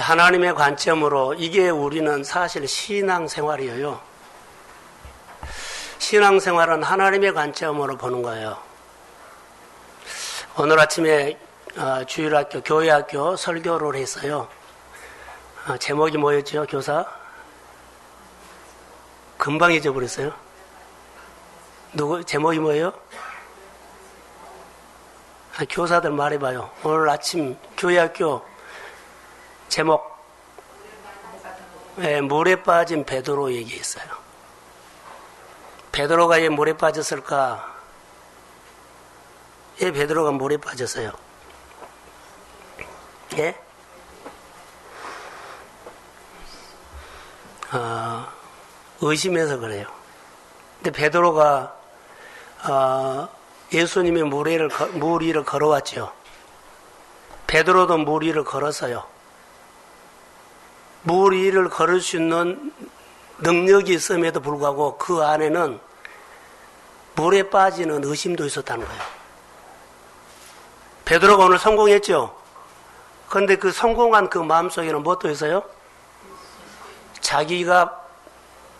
하나님의 관점으로 이게 우리는 사실 신앙생활이에요. 신앙생활은 하나님의 관점으로 보는 거예요. 오늘 아침에 주일학교, 교회학교 설교를 했어요. 제목이 뭐였죠, 교사? 금방 잊어버렸어요. 제목이 뭐예요? 교사들 말해봐요. 오늘 아침 교회학교 제목, 물에 빠진 베드로 얘기했어요. 베드로가 왜 물에 빠졌을까? 왜 베드로가 물에 빠졌어요? 예? 의심해서 그래요. 근데 베드로가 예수님이 물 위를 걸어왔죠. 베드로도 물 위를 걸었어요. 물 위를 걸을 수 있는 능력이 있음에도 불구하고 그 안에는 물에 빠지는 의심도 있었다는 거예요. 베드로가 오늘 성공했죠. 그런데 그 성공한 그 마음속에는 무엇도 있어요? 자기가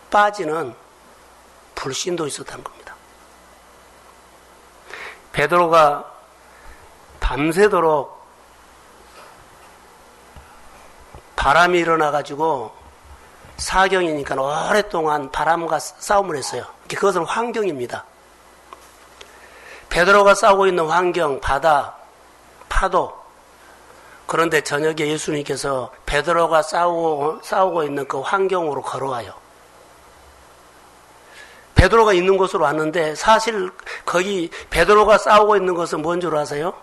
빠지는 불신도 있었다는 겁니다. 베드로가 밤새도록 바람이 일어나가지고 사경이니까 오랫동안 바람과 싸움을 했어요. 그것은 환경입니다. 베드로가 싸우고 있는 환경, 바다, 파도. 그런데 저녁에 예수님께서 베드로가 싸우고 있는 그 환경으로 걸어와요. 베드로가 있는 곳으로 왔는데 사실 거기 베드로가 싸우고 있는 것은 뭔 줄 아세요?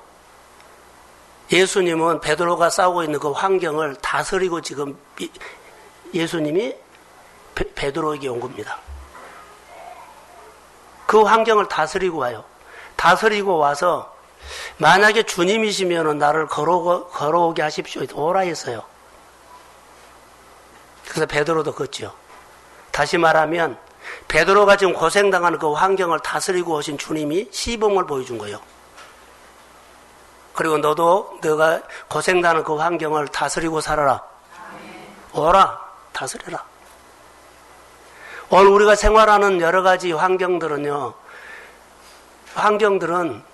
예수님은 베드로가 싸우고 있는 그 환경을 다스리고 지금 예수님이 베드로에게 온 겁니다. 그 환경을 다스리고 와요. 다스리고 와서 만약에 주님이시면 나를 걸어오게 하십시오. 오라 했어요. 그래서 베드로도 걷죠. 다시 말하면 베드로가 지금 고생당하는 그 환경을 다스리고 오신 주님이 시범을 보여준 거예요. 그리고 너도 너가 고생당하는 그 환경을 다스리고 살아라. 오라. 다스려라. 오늘 우리가 생활하는 여러 가지 환경들은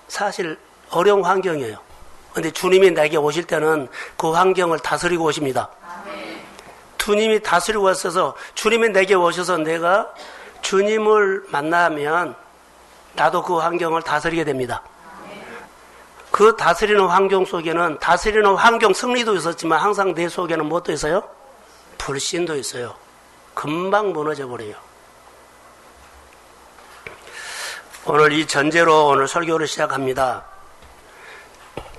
사실 어려운 환경이에요. 그런데 주님이 내게 오실 때는 그 환경을 다스리고 오십니다. 주님이 다스리고 왔어서 주님이 내게 오셔서 내가 주님을 만나면 나도 그 환경을 다스리게 됩니다. 그 다스리는 환경 속에는 다스리는 환경 승리도 있었지만 항상 내 속에는 무엇도 있어요? 불신도 있어요. 금방 무너져 버려요. 오늘 이 전제로 오늘 설교를 시작합니다.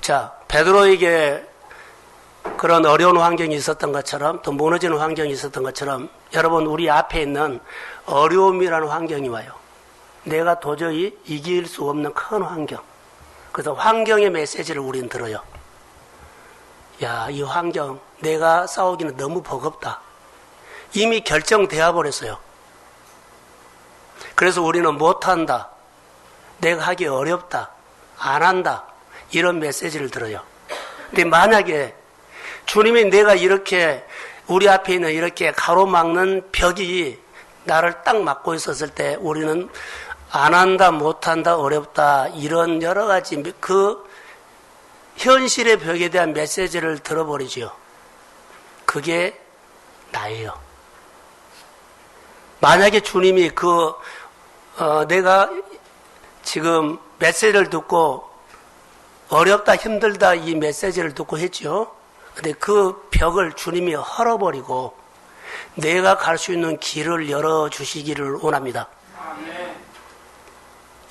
자, 베드로에게 그런 어려운 환경이 있었던 것처럼 또 무너지는 환경이 있었던 것처럼 여러분 우리 앞에 있는 어려움이라는 환경이 와요. 내가 도저히 이길 수 없는 큰 환경. 그래서 환경의 메시지를 우리는 들어요. 야, 이 환경 내가 싸우기는 너무 버겁다. 이미 결정되어 버렸어요. 그래서 우리는 못한다. 내가 하기 어렵다. 안 한다. 이런 메시지를 들어요. 근데 만약에 주님이 내가 이렇게 우리 앞에 있는 이렇게 가로막는 벽이 나를 딱 막고 있었을 때 우리는 안 한다, 못한다, 어렵다 이런 여러 가지 그 현실의 벽에 대한 메시지를 들어버리죠. 그게 나예요. 만약에 주님이 내가 지금 메시지를 듣고 어렵다, 힘들다 이 메시지를 듣고 했죠. 근데 그 벽을 주님이 헐어버리고 내가 갈 수 있는 길을 열어주시기를 원합니다.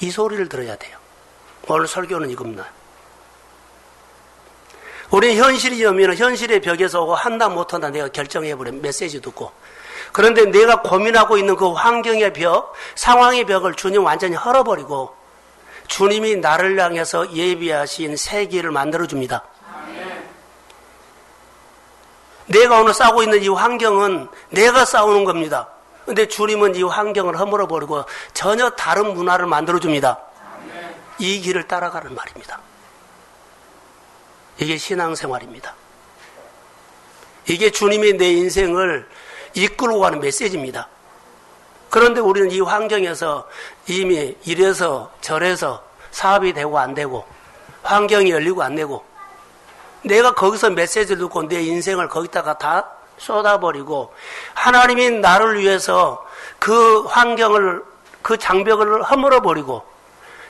이 소리를 들어야 돼요. 오늘 설교는 이겁니다. 우리 현실이 오면 현실의 벽에서 오고 한다 못한다 내가 결정해버려 메시지 듣고. 그런데 내가 고민하고 있는 그 환경의 벽, 상황의 벽을 주님 완전히 헐어버리고 주님이 나를 향해서 예비하신 새 길을 만들어줍니다. 내가 오늘 싸우고 있는 이 환경은 내가 싸우는 겁니다. 근데 주님은 이 환경을 허물어버리고 전혀 다른 문화를 만들어줍니다. 이 길을 따라가는 말입니다. 이게 신앙생활입니다. 이게 주님이 내 인생을 이끌고 가는 메시지입니다. 그런데 우리는 이 환경에서 이미 이래서 저래서 사업이 되고 안 되고 환경이 열리고 안 되고 내가 거기서 메시지를 듣고 내 인생을 거기다가 다 쏟아버리고 하나님이 나를 위해서 그 환경을 그 장벽을 허물어버리고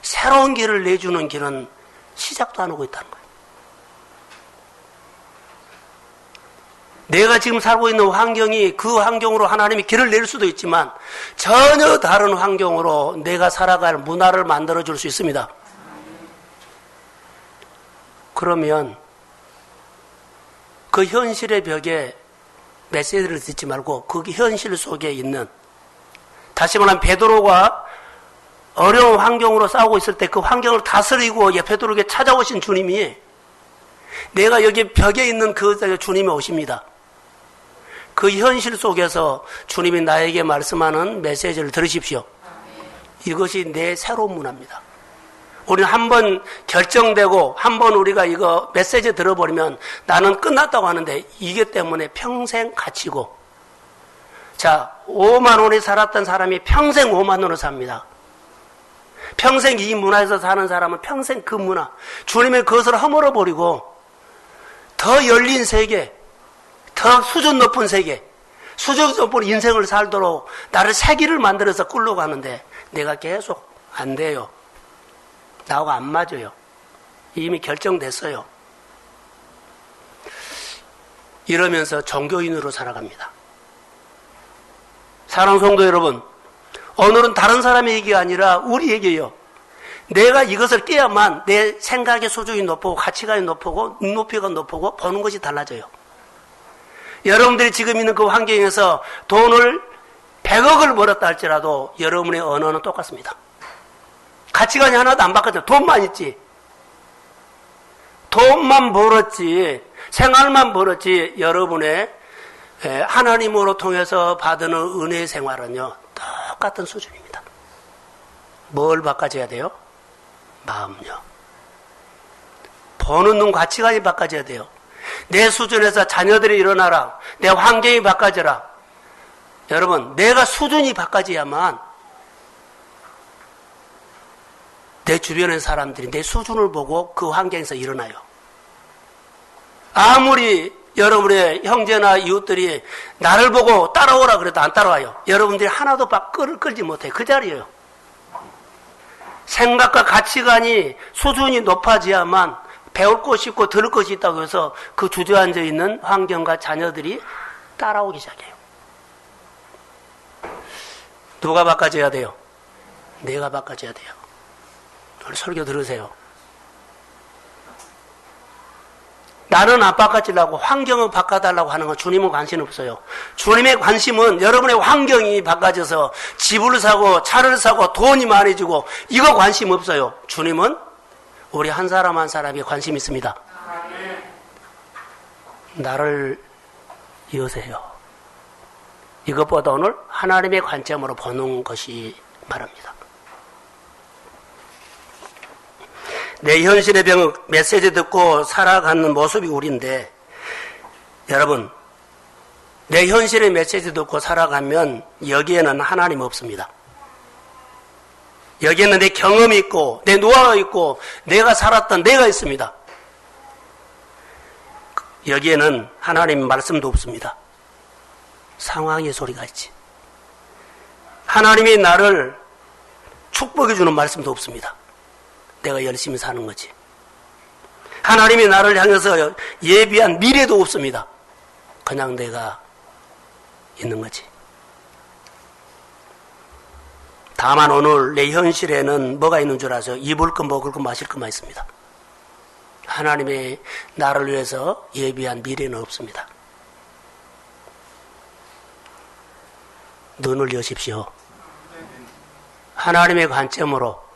새로운 길을 내주는 길은 시작도 안 하고 있다는 거예요. 내가 지금 살고 있는 환경이 그 환경으로 하나님이 길을 낼 수도 있지만 전혀 다른 환경으로 내가 살아갈 문화를 만들어줄 수 있습니다. 그러면 그 현실의 벽에 메시지를 듣지 말고 그 현실 속에 있는, 다시 말하면 베드로가 어려운 환경으로 싸우고 있을 때 그 환경을 다스리고 베드로에게 찾아오신 주님이 내가 여기 벽에 있는 그 주님이 오십니다. 그 현실 속에서 주님이 나에게 말씀하는 메시지를 들으십시오. 이것이 내 새로운 문화입니다. 우리는 한번 결정되고 한번 우리가 이거 메시지 들어버리면 나는 끝났다고 하는데 이게 때문에 평생 갇히고, 자, 5만 원에 살았던 사람이 평생 5만 원으로 삽니다. 평생 이 문화에서 사는 사람은 평생 그 문화, 주님의 그것을 허물어버리고 더 열린 세계, 더 수준 높은 세계, 수준 높은 인생을 살도록 나를 새 길을 만들어서 끌고 가는데 내가 계속 안 돼요. 나하고 안 맞아요. 이미 결정됐어요. 이러면서 종교인으로 살아갑니다. 사랑하는 성도 여러분, 오늘은 다른 사람의 얘기가 아니라 우리 얘기예요. 내가 이것을 깨야만 내 생각의 수준이 높고 가치관이 높고 눈높이가 높고 보는 것이 달라져요. 여러분들이 지금 있는 그 환경에서 돈을 100억을 벌었다 할지라도 여러분의 언어는 똑같습니다. 가치관이 하나도 안 바뀌었죠. 돈만 있지. 돈만 벌었지, 생활만 벌었지, 여러분의 하나님으로 통해서 받는 은혜의 생활은요, 똑같은 수준입니다. 뭘 바꿔줘야 돼요? 마음요. 보는 눈 가치관이 바꿔져야 돼요. 내 수준에서 자녀들이 일어나라. 내 환경이 바꿔져라. 여러분, 내가 수준이 바꿔져야만 내 주변의 사람들이 내 수준을 보고 그 환경에서 일어나요. 아무리 여러분의 형제나 이웃들이 나를 보고 따라오라 그래도 안 따라와요. 여러분들이 하나도 끌지 못해요. 그 자리예요. 생각과 가치관이 수준이 높아져야만 배울 것이 있고 들을 것이 있다고 해서 그 주저앉아 있는 환경과 자녀들이 따라오기 시작해요. 누가 바꿔줘야 돼요? 내가 바꿔줘야 돼요. 오늘 설교 들으세요. 나는 안 바꿔주려고 환경을 바꿔달라고 하는 건 주님은 관심 없어요. 주님의 관심은 여러분의 환경이 바꿔져서 집을 사고 차를 사고 돈이 많아지고 이거 관심 없어요. 주님은 우리 한 사람 한 사람이 관심 있습니다. 나를 여세요. 이것보다 오늘 하나님의 관점으로 보는 것이 바랍니다. 내 현실의 병 메시지 듣고 살아가는 모습이 우리인데, 여러분, 내 현실의 메시지 듣고 살아가면 여기에는 하나님 없습니다. 여기에는 내 경험이 있고 내 노하우가 있고 내가 살았던 내가 있습니다. 여기에는 하나님 말씀도 없습니다. 상황의 소리가 있지. 하나님이 나를 축복해 주는 말씀도 없습니다. 내가 열심히 사는 거지. 하나님이 나를 향해서 예비한 미래도 없습니다. 그냥 내가 있는 거지. 다만 오늘 내 현실에는 뭐가 있는 줄 아세요? 입을 거 먹을 거 마실 것만 있습니다. 하나님이 나를 위해서 예비한 미래는 없습니다. 눈을 여십시오. 하나님의 관점으로.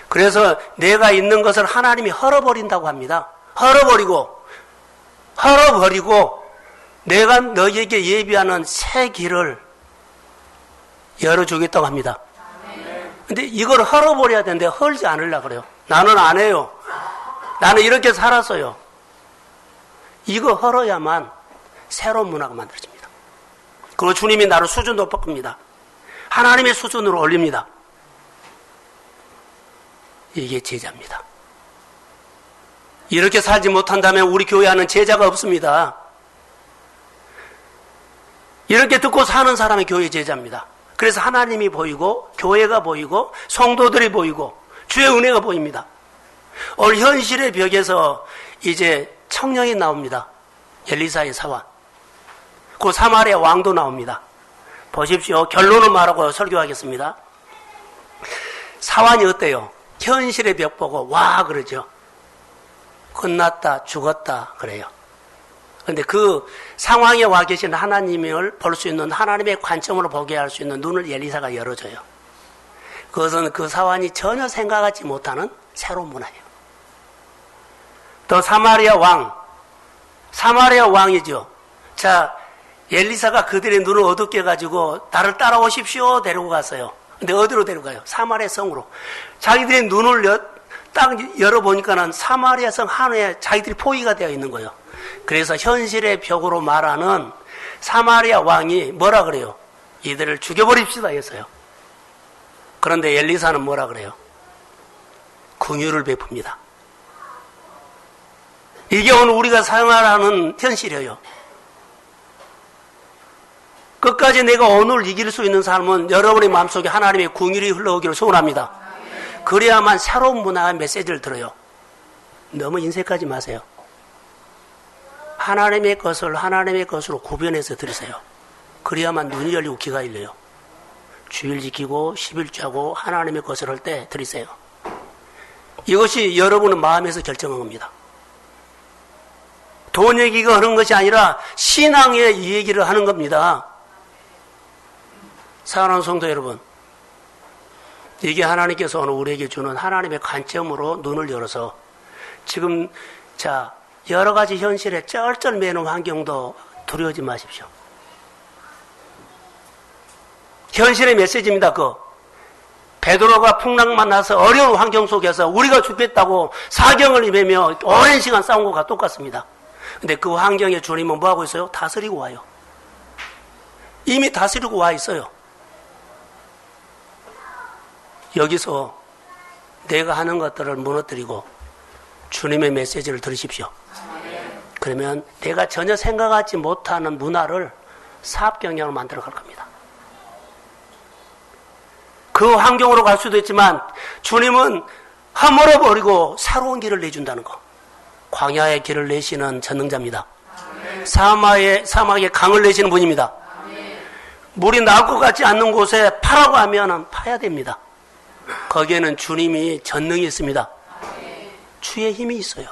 그래서 내가 있는 것을 하나님이 헐어버린다고 합니다. 헐어버리고 내가 너에게 예비하는 새 길을 열어주겠다고 합니다. 근데 이걸 헐어버려야 되는데 헐지 않으려고 그래요. 나는 안 해요. 나는 이렇게 살았어요. 이거 헐어야만 새로운 문화가 만들어집니다. 그리고 주님이 나를 수준 높여 겁니다. 하나님의 수준으로 올립니다. 이게 제자입니다. 이렇게 살지 못한다면 우리 교회 안은 제자가 없습니다. 이렇게 듣고 사는 사람이 교회 제자입니다. 그래서 하나님이 보이고 교회가 보이고 성도들이 보이고 주의 은혜가 보입니다. 오늘 현실의 벽에서 이제 청년이 나옵니다. 엘리사의 사환. 그 사마리아 왕도 나옵니다. 보십시오. 결론을 말하고 설교하겠습니다. 사환이 어때요? 현실의 벽 보고 와 그러죠. 끝났다 죽었다 그래요. 그런데 그 상황에 와 계신 하나님을 볼 수 있는 하나님의 관점으로 보게 할 수 있는 눈을 엘리사가 열어줘요. 그것은 그 사환이 전혀 생각하지 못하는 새로운 문화예요. 또 사마리아 왕이죠. 자, 엘리사가 그들의 눈을 어둡게 가지고 나를 따라오십시오 데리고 갔어요. 근데 어디로 데려가요? 사마리아 성으로. 자기들의 눈을 딱 열어보니까는 사마리아 성 한우에 자기들이 포위가 되어 있는 거예요. 그래서 현실의 벽으로 말하는 사마리아 왕이 뭐라 그래요? 이들을 죽여버립시다 했어요. 그런데 엘리사는 뭐라 그래요? 긍휼을 베풉니다. 이게 오늘 우리가 생활하는 현실이에요. 끝까지 내가 오늘 이길 수 있는 삶은 여러분의 마음속에 하나님의 긍휼이 흘러오기를 소원합니다. 그래야만 새로운 문화의 메시지를 들어요. 너무 인색하지 마세요. 하나님의 것으로 구별해서 들으세요. 그래야만 눈이 열리고 귀가 열려요. 주일 지키고 11조하고 하나님의 것을 할 때 들으세요. 이것이 여러분의 마음에서 결정한 겁니다. 돈 얘기가 하는 것이 아니라 신앙의 이 얘기를 하는 겁니다. 사랑하는 성도 여러분, 이게 하나님께서 오늘 우리에게 주는 하나님의 관점으로 눈을 열어서 지금 여러 가지 현실에 쩔쩔매는 환경도 두려워하지 마십시오. 현실의 메시지입니다. 베드로가 풍랑 만나서 어려운 환경 속에서 우리가 죽겠다고 사경을 입으며 오랜 시간 싸운 것과 똑같습니다. 근데 그 환경에 주님은 뭐하고 있어요? 다스리고 와요. 이미 다스리고 와 있어요. 여기서 내가 하는 것들을 무너뜨리고 주님의 메시지를 들으십시오. 그러면 내가 전혀 생각하지 못하는 문화를 사업경영으로 만들어 갈 겁니다. 그 환경으로 갈 수도 있지만 주님은 허물어버리고 새로운 길을 내준다는 거. 광야의 길을 내시는 전능자입니다. 사막의 강을 내시는 분입니다. 물이 나올 것 같지 않는 곳에 파라고 하면 파야 됩니다. 거기에는 주님이 전능이 있습니다. 주의 힘이 있어요.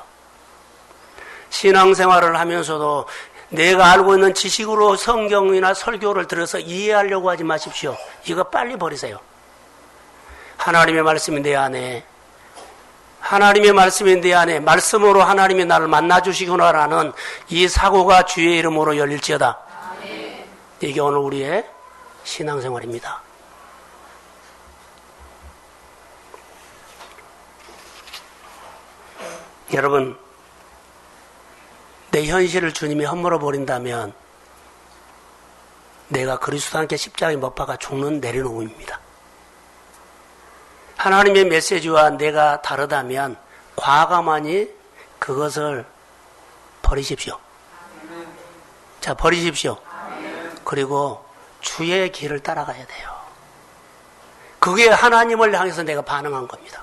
신앙생활을 하면서도 내가 알고 있는 지식으로 성경이나 설교를 들어서 이해하려고 하지 마십시오. 이거 빨리 버리세요. 하나님의 말씀이 내 안에, 말씀으로 하나님이 나를 만나주시구나라는 이 사고가 주의 이름으로 열릴지어다. 이게 오늘 우리의 신앙생활입니다. 여러분, 내 현실을 주님이 허물어 버린다면 내가 그리스도와 함께 십자가에 못 박아 죽는 내려놓음입니다. 하나님의 메시지와 내가 다르다면 과감하니 그것을 버리십시오. 자, 버리십시오. 그리고 주의 길을 따라가야 돼요. 그게 하나님을 향해서 내가 반응한 겁니다.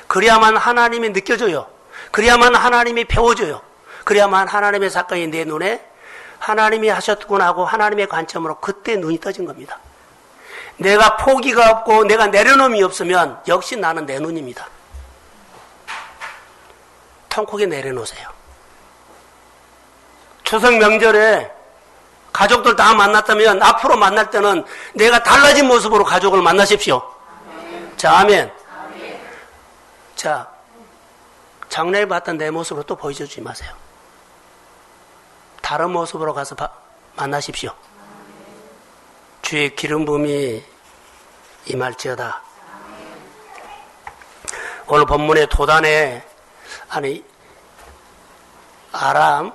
그래야만 하나님이 느껴져요. 그래야만 하나님이 배워져요. 그래야만 하나님의 사건이 내 눈에 하나님이 하셨구나 하고 하나님의 관점으로 그때 눈이 떠진 겁니다. 내가 포기가 없고 내가 내려놓음이 없으면 역시 나는 내 눈입니다. 통크게 내려놓으세요. 추석 명절에 가족들 다 만났다면 앞으로 만날 때는 내가 달라진 모습으로 가족을 만나십시오. 자, 아멘. 자, 장래에 봤던 내 모습으로 또 보여주지 마세요. 다른 모습으로 가서 만나십시오. 주의 기름 부음이 임할지어다. 오늘 본문의 도단에 아람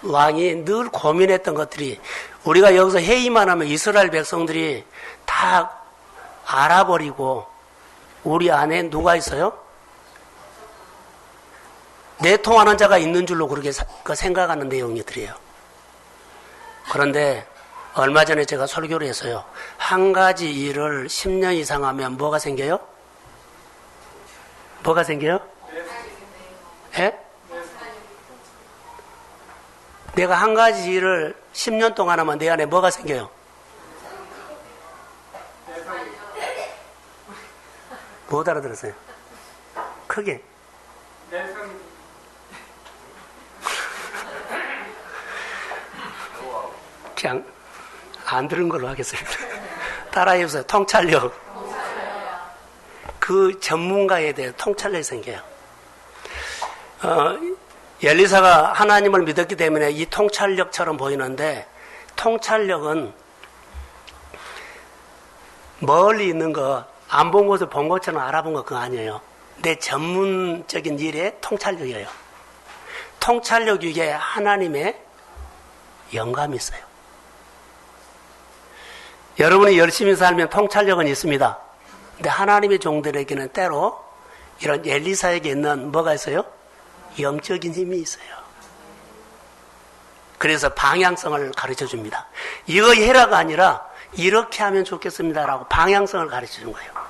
왕이 늘 고민했던 것들이 우리가 여기서 회의만 하면 이스라엘 백성들이 다 알아버리고 우리 안에 누가 있어요? 내통하는 자가 있는 줄로 그렇게 생각하는 내용이들이에요. 그런데 얼마 전에 제가 설교를 해서요. 한 가지 일을 10년 이상 하면 뭐가 생겨요? 뭐가 생겨요? 예? 내가 한 가지 일을 10년 동안 하면 내 안에 뭐가 생겨요? 못 알아들었어요. 크게. 그냥 안 들은 걸로 하겠습니다. 따라해보세요. 통찰력. 그 전문가에 대해 통찰력이 생겨요. 엘리사가 하나님을 믿었기 때문에 이 통찰력처럼 보이는데 통찰력은 멀리 있는 거 안 본 것을 본 것처럼 알아본 거 그거 아니에요. 내 전문적인 일에 통찰력이에요. 통찰력 위에 하나님의 영감이 있어요. 여러분이 열심히 살면 통찰력은 있습니다. 근데 하나님의 종들에게는 때로 이런 엘리사에게 있는 뭐가 있어요? 영적인 힘이 있어요. 그래서 방향성을 가르쳐 줍니다. 이거 해라가 아니라 이렇게 하면 좋겠습니다라고 방향성을 가르쳐 주는 거예요.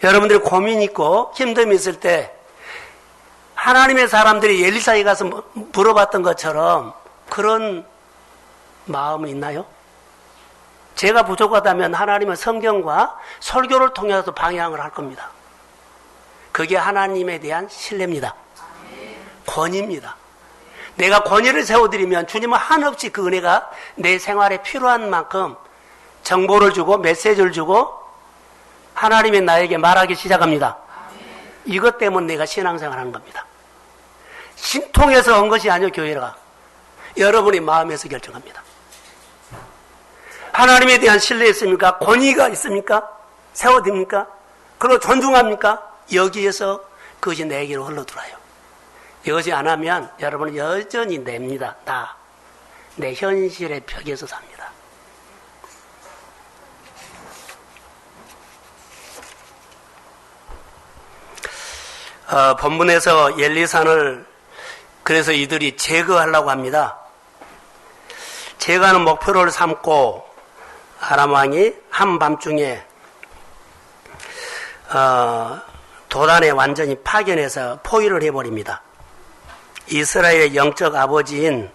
여러분들이 고민 있고 힘듦이 있을 때 하나님의 사람들이 엘리사에 가서 물어봤던 것처럼 그런 마음은 있나요? 제가 부족하다면 하나님은 성경과 설교를 통해서 방향을 할 겁니다. 그게 하나님에 대한 신뢰입니다. 권위입니다. 내가 권위를 세워드리면 주님은 한없이 그 은혜가 내 생활에 필요한 만큼 정보를 주고 메시지를 주고 하나님이 나에게 말하기 시작합니다. 이것 때문에 내가 신앙생활을 하는 겁니다. 신통해서 온 것이 아니요 교회가 여러분의 마음에서 결정합니다. 하나님에 대한 신뢰 있습니까? 권위가 있습니까? 세워집니까? 그리고 존중합니까? 여기에서 그것이 내게로 흘러들어요. 이것이 안 하면 여러분은 여전히 냅니다. 내 현실의 벽에서 삽니다. 본문에서 엘리사를 그래서 이들이 제거하려고 합니다. 제거하는 목표를 삼고 아람 왕이 한밤중에 도단에 완전히 파견해서 포위를 해버립니다. 이스라엘의 영적 아버지인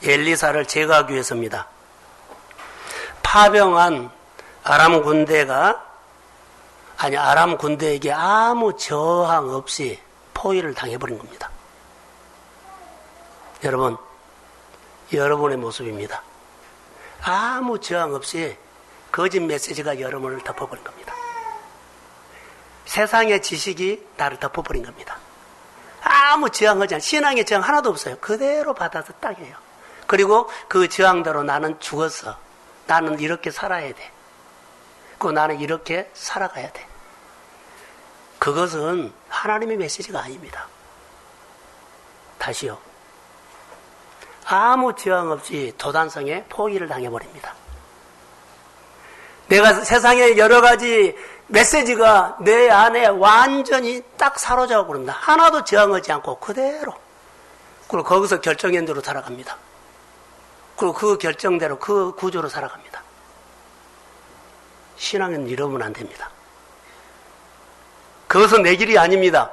엘리사를 제거하기 위해서입니다. 파병한 아람 군대에게 아무 저항 없이 포위를 당해버린 겁니다. 여러분, 여러분의 모습입니다. 아무 저항 없이 거짓 메시지가 여러분을 덮어버린 겁니다. 세상의 지식이 나를 덮어버린 겁니다. 아무 저항하지 않아. 신앙의 저항 하나도 없어요. 그대로 받아서 딱 해요. 그리고 그 저항대로 나는 죽었어. 나는 이렇게 살아야 돼. 그리고 나는 이렇게 살아가야 돼. 그것은 하나님의 메시지가 아닙니다. 다시요. 아무 저항 없이 도단성에 포위를 당해버립니다. 내가 세상에 여러 가지 메시지가 내 안에 완전히 딱 사로잡아 버린다. 하나도 저항하지 않고 그대로. 그리고 거기서 결정한 대로 살아갑니다. 그리고 그 결정대로 그 구조로 살아갑니다. 신앙은 이러면 안 됩니다. 그것은 내 길이 아닙니다.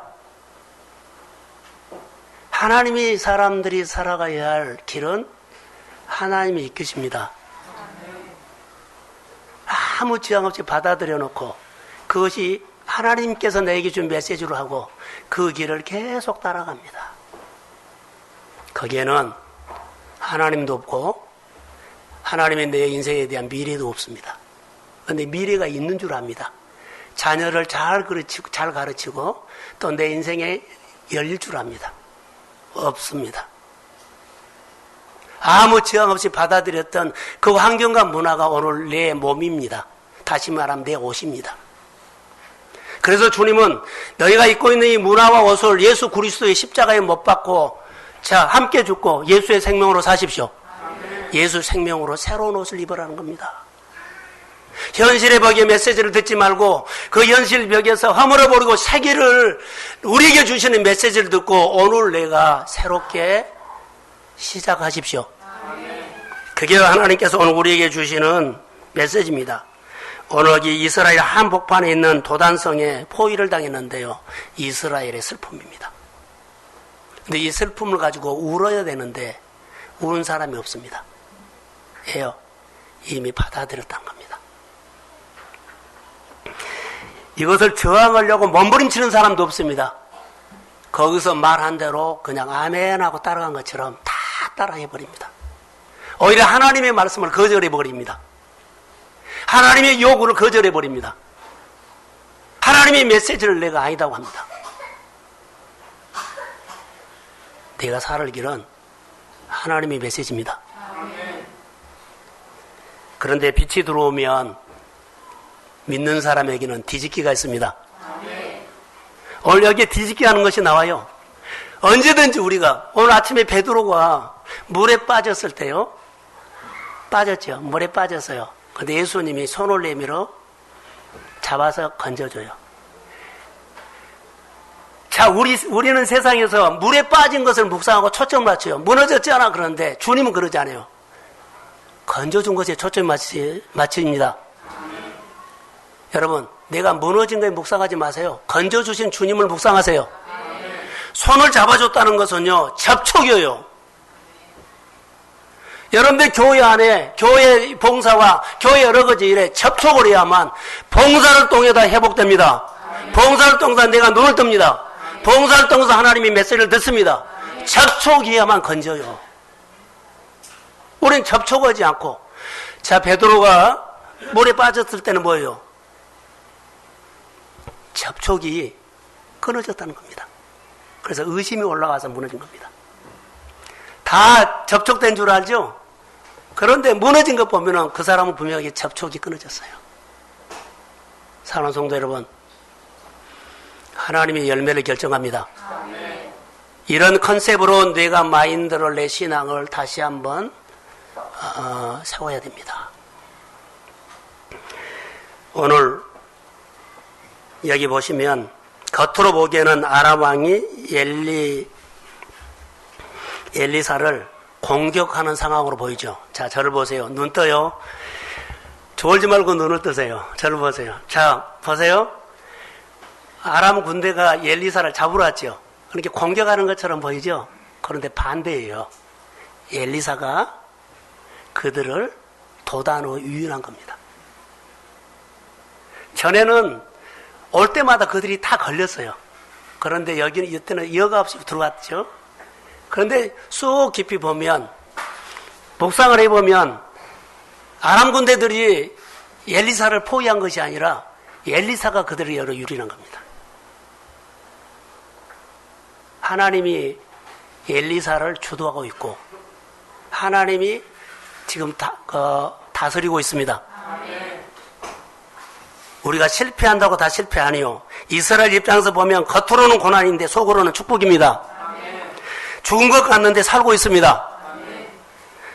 하나님이 사람들이 살아가야 할 길은 하나님이 이끄십니다. 아무 지장 없이 받아들여 놓고 그것이 하나님께서 내게 준 메시지로 하고 그 길을 계속 따라갑니다. 거기에는 하나님도 없고 하나님의 내 인생에 대한 미래도 없습니다. 그런데 미래가 있는 줄 압니다. 자녀를 잘 가르치고 또 내 인생에 열릴 줄 압니다. 없습니다. 아무 지장 없이 받아들였던 그 환경과 문화가 오늘 내 몸입니다. 다시 말하면 내 옷입니다. 그래서 주님은 너희가 입고 있는 이 문화와 옷을 예수 그리스도의 십자가에 못 박고 자, 함께 죽고 예수의 생명으로 사십시오. 예수 생명으로 새로운 옷을 입으라는 겁니다. 현실의 벽의 메시지를 듣지 말고 그 현실 벽에서 허물어버리고 세계를 우리에게 주시는 메시지를 듣고 오늘 내가 새롭게 시작하십시오. 그게 하나님께서 오늘 우리에게 주시는 메시지입니다. 오늘 이 이스라엘 한복판에 있는 도단성에 포위를 당했는데요. 이스라엘의 슬픔입니다. 근데 이 슬픔을 가지고 울어야 되는데 우는 사람이 없습니다. 왜요? 이미 받아들였다는 겁니다. 이것을 저항하려고 몸부림치는 사람도 없습니다. 거기서 말한 대로 그냥 아멘 하고 따라간 것처럼 다 따라해버립니다. 오히려 하나님의 말씀을 거절해버립니다. 하나님의 요구를 거절해버립니다. 하나님의 메시지를 내가 아니다고 합니다. 내가 살을 길은 하나님의 메시지입니다. 그런데 빛이 들어오면 믿는 사람에게는 뒤집기가 있습니다. 오늘 여기에 뒤집기 하는 것이 나와요. 언제든지 우리가 오늘 아침에 베드로가 물에 빠졌을 때요. 빠졌죠. 물에 빠졌어요. 근데 예수님이 손을 내밀어 잡아서 건져줘요. 자, 우리는 세상에서 물에 빠진 것을 묵상하고 초점 맞춰요. 무너졌잖아. 그런데 주님은 그러지 않아요. 건져준 것에 초점 맞춥니다. 여러분, 내가 무너진 거에 묵상하지 마세요. 건져주신 주님을 묵상하세요. 손을 잡아줬다는 것은요, 접촉이에요. 여러분들 교회 안에, 교회 봉사와 교회 여러 가지 일에 접촉을 해야만 봉사를 통해서 회복됩니다. 봉사를 통해서 내가 눈을 뜹니다. 봉사를 통해서 하나님의 메시지를 듣습니다. 접촉해야만 건져요. 우린 접촉하지 않고. 자, 베드로가 물에 빠졌을 때는 뭐예요? 접촉이 끊어졌다는 겁니다. 그래서 의심이 올라가서 무너진 겁니다. 다 접촉된 줄 알죠? 그런데 무너진 것 보면은 그 사람은 분명히 접촉이 끊어졌어요. 사랑하는 성도 여러분, 하나님의 열매를 결정합니다. 이런 컨셉으로 내가 마인드를, 내 신앙을 다시 한번 세워야 됩니다. 오늘 여기 보시면 겉으로 보기에는 아람 왕이 엘리사를 공격하는 상황으로 보이죠. 자, 저를 보세요. 눈 떠요. 졸지 말고 눈을 뜨세요. 저를 보세요. 자, 보세요. 아람 군대가 엘리사를 잡으러 왔죠. 그렇게 공격하는 것처럼 보이죠. 그런데 반대예요. 엘리사가 그들을 도단으로 유인한 겁니다. 전에는 올 때마다 그들이 다 걸렸어요. 그런데 이때는 여과 없이 들어왔죠. 그런데 쑥 깊이 보면, 묵상을 해보면, 아람 군대들이 엘리사를 포위한 것이 아니라 엘리사가 그들을 여러 유린한 겁니다. 하나님이 엘리사를 주도하고 있고, 하나님이 지금 다스리고 있습니다. 우리가 실패한다고 다 실패 아니요. 이스라엘 입장에서 보면 겉으로는 고난인데 속으로는 축복입니다. 죽은 것 같는데 살고 있습니다.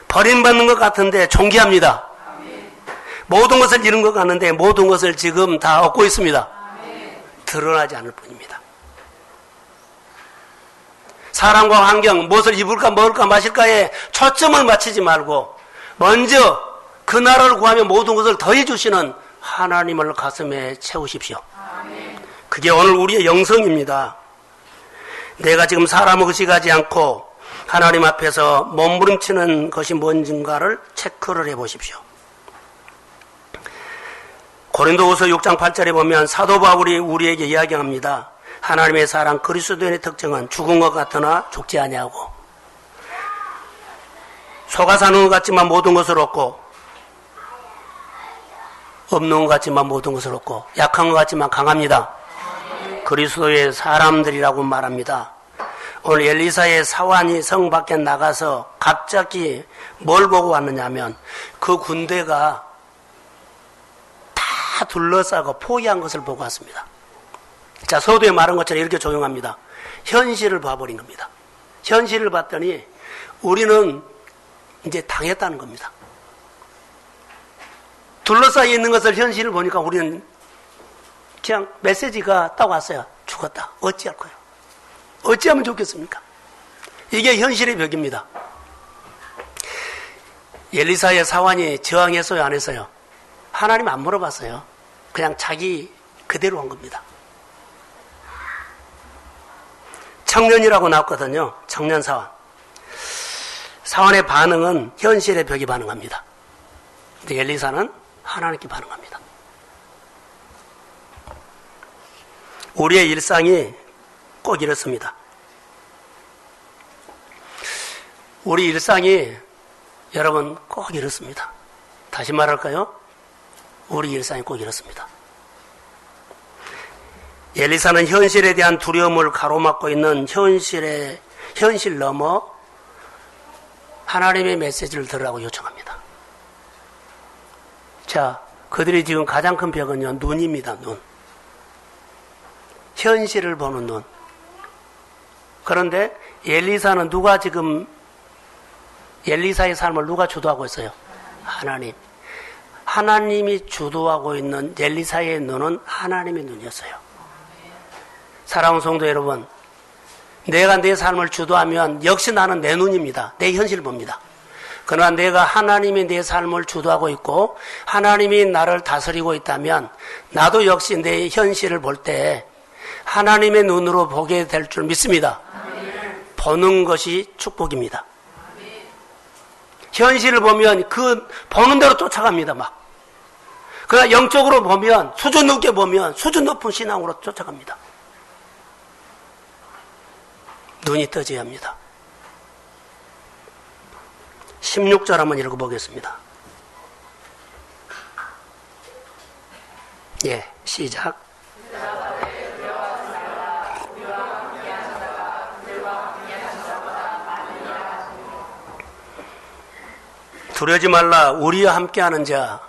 버림받는 것 같은데 존귀합니다. 모든 것을 잃은 것 같는데 모든 것을 지금 다 얻고 있습니다. 드러나지 않을 뿐입니다. 사람과 환경, 무엇을 입을까 먹을까 마실까에 초점을 맞추지 말고 먼저 그 나라를 구하며 모든 것을 더해 주시는 하나님을 가슴에 채우십시오. 그게 오늘 우리의 영성입니다. 내가 지금 사람 의식하지 않고 하나님 앞에서 몸부림치는 것이 뭔지인가를 체크를 해보십시오. 고린도후서 6장 8절에 보면 사도 바울이 우리에게 이야기합니다. 하나님의 사랑 그리스도인의 특징은 죽은 것 같으나 죽지 아니하고 소가 사는 것 같지만 모든 것을 얻고 없는 것 같지만 모든 것을 얻고 약한 것 같지만 강합니다. 그리스도의 사람들이라고 말합니다. 오늘 엘리사의 사환이 성 밖에 나가서 갑자기 뭘 보고 왔느냐 하면 그 군대가 다 둘러싸고 포위한 것을 보고 왔습니다. 자, 서두에 말한 것처럼 이렇게 조용합니다. 현실을 봐버린 겁니다. 현실을 봤더니 우리는 이제 당했다는 겁니다. 둘러싸여 있는 것을 현실을 보니까 우리는 그냥 메시지가 딱 왔어요. 죽었다. 어찌할 거예요? 어찌하면 좋겠습니까? 이게 현실의 벽입니다. 엘리사의 사환이 저항했어요, 안 했어요? 하나님 안 물어봤어요. 그냥 자기 그대로 한 겁니다. 청년이라고 나왔거든요. 청년 사환. 사환의 반응은 현실의 벽이 반응합니다. 근데 엘리사는 하나님께 반응합니다. 우리의 일상이 꼭 이렇습니다. 우리 일상이 여러분 꼭 이렇습니다. 다시 말할까요? 우리 일상이 꼭 이렇습니다. 엘리사는 현실에 대한 두려움을 가로막고 있는 현실 넘어 하나님의 메시지를 들으라고 요청합니다. 자, 그들이 지금 가장 큰 벽은요, 눈입니다, 눈. 현실을 보는 눈. 그런데 엘리사는 누가 지금 엘리사의 삶을 누가 주도하고 있어요? 하나님. 하나님이 주도하고 있는 엘리사의 눈은 하나님의 눈이었어요. 사랑하는 성도 여러분, 내가 내 삶을 주도하면 역시 나는 내 눈입니다. 내 현실을 봅니다. 그러나 내가 하나님이 내 삶을 주도하고 있고 하나님이 나를 다스리고 있다면 나도 역시 내 현실을 볼 때 하나님의 눈으로 보게 될 줄 믿습니다. 보는 것이 축복입니다. 현실을 보면 그 보는 대로 쫓아갑니다. 막. 그러나 영적으로 보면 수준 높게 보면 수준 높은 신앙으로 쫓아갑니다. 눈이 떠져야 합니다. 16절 한번 읽어보겠습니다. 예, 시작. 두려지 말라. 우리와 함께하는 자.